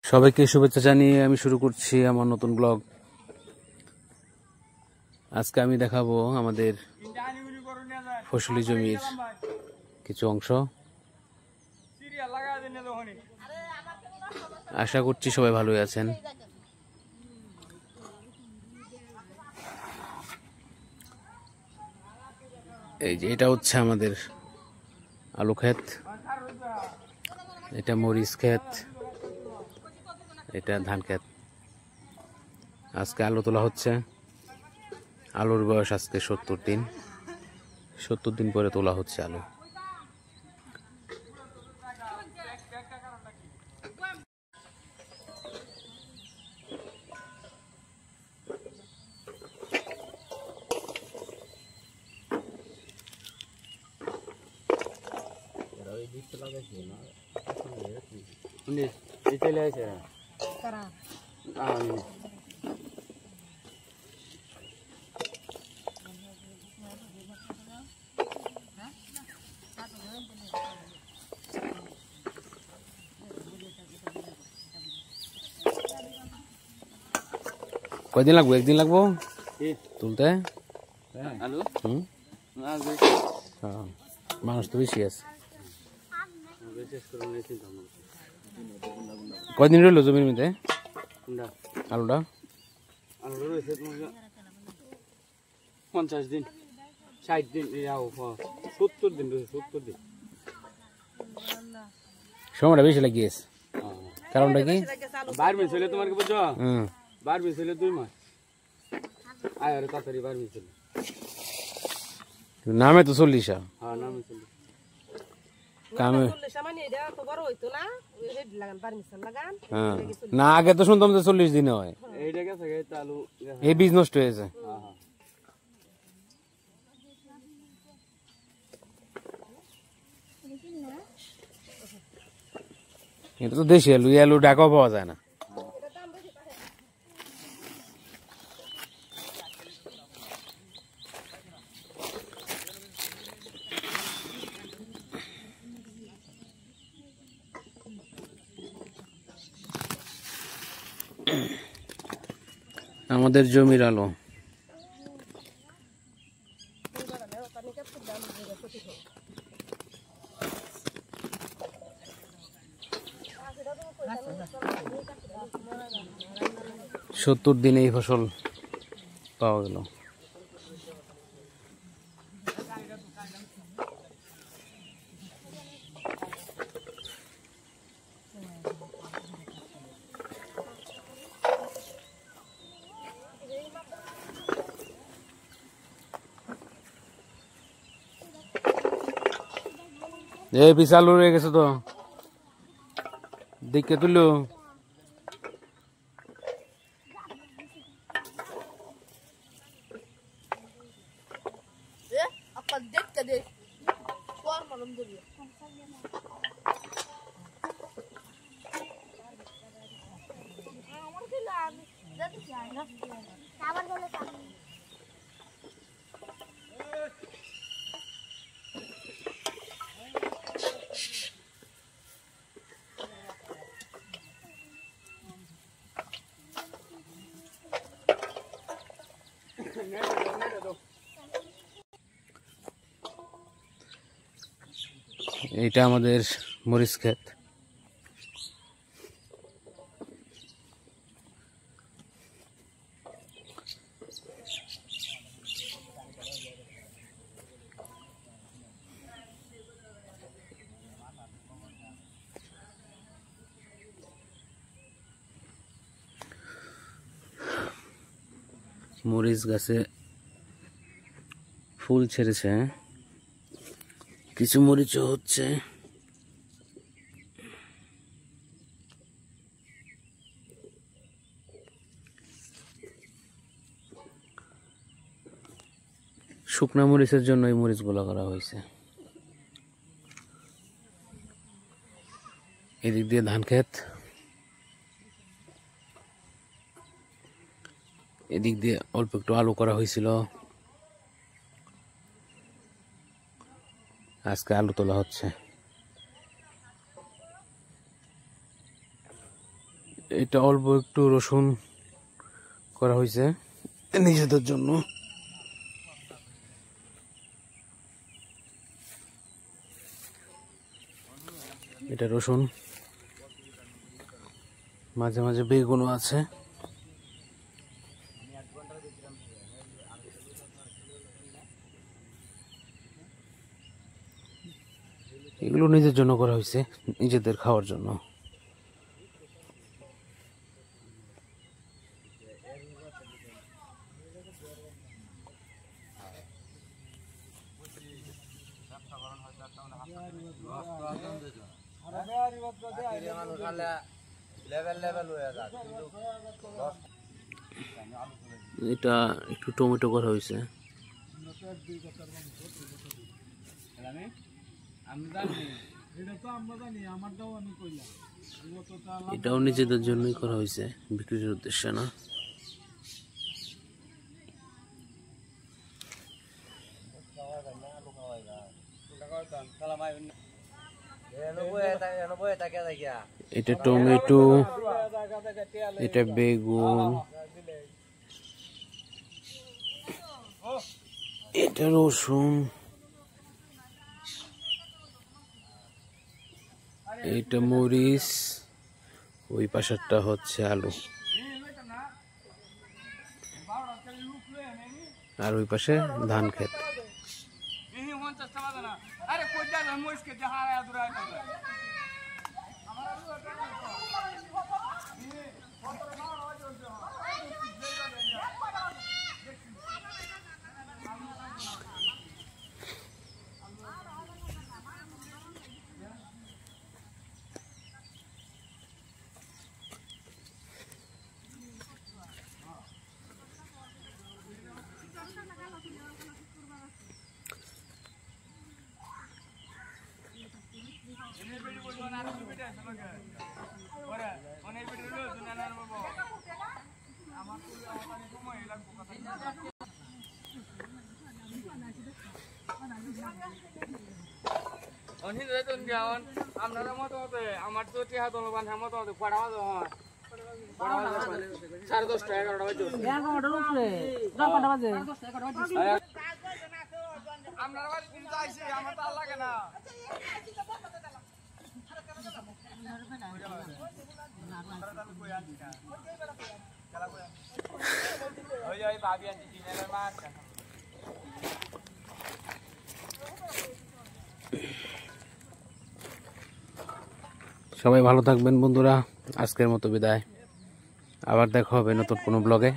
সবাইকে শুভেচ্ছা জানিয়ে আমি শুরু করছি আমার নতুন ব্লগ। আজকে আমি দেখাবো আমাদের ফসলি জমির কিছু অংশ। আশা করছি সবাই ভালোই আছেন। এই যে এটা হচ্ছে আমাদের আলু ক্ষেত, এটা মরিচ ক্ষেত, এটা ধান ক্ষেত। আজকে আলু তোলা হচ্ছে। আলুর বয়স আজকে 70 দিন। 70 দিন পরে তোলা হচ্ছে আলু। কয়দিন লাগবো? একদিন লাগবো তুলতে আলু। মানুষ তো বেশি আছে। কয়দিন রইল জমির মধ্যে আলুটা? 50 দিন 60 দিন 70 দিন 70 দিন সময়টা বেশি লাগিয়েছে। কারণটা কি? 12 মাস হইলে তোমার কি বুঝছো? 12 মাস হইলে 2 মাস আয় আর তাড়াতাড়ি 12 মাস হইলে নামে তো 40। হ্যাঁ নামে 40 কামে 40 মানে এটা তো বড় হইতো না, ওই হেড লাগান পারমিশন লাগান। না, আগে তো শুনতাম যে 40 দিনে হয়। এইটা গেছে আলু এই বীজ নষ্ট হয়েছে। হ্যাঁ হ্যাঁ এটা তো দেশি আলু, এই আলু ঢাকাও পাওয়া যায় না। আমাদের জমির আলু। সত্তর দিনে এই ফসল পাওয়া গেল। এই বিশাল রয়ে গেছে তো, দেখে তুলো। এটা আমাদের মরিচ ক্ষেত। মরিচ গাছে ফুল ছেড়েছে, কিছু মরিচও হচ্ছে। শুকনা মরিচের জন্য এই মরিচগুলো করা হয়েছে। এদিক দিয়ে ধান ক্ষেত, এদিক দিয়ে অল্প একটু আলু করা হয়েছিল। আজকে আলু তোলা হচ্ছে। এটা অল্প একটু রসুন করা হয়েছে নিজেদের জন্য। এটা রসুন, মাঝে মাঝে বেগুনও আছে। এগুলো নিজের জন্য করা হয়েছে, নিজেদের খাওয়ার জন্য। এটা একটু টমেটো করা হয়েছে। এটাও নিজেদের জন্যই করা হয়েছে, বিক্রির উদ্দেশ্যে না। এটা টমেটো, এটা বেগুন, এটা রসুন, এটা মরিচ, ওই পাশেরটা হচ্ছে আলু, আর ওই পাশে ধান ক্ষেত। আমার তো টিহা তো বান্ধা মতো পড়া হয় 10:30 11টা বাজে আপনার বাড়ি কোন যাইছে আমার তো লাগে না ওই ওই ভাবি আনছি দিনের মাছ। সবাই ভালো থাকবেন বন্ধুরা, আজকের মতো বিদায়। আবার দেখা হবে নতুন কোনো ব্লগে।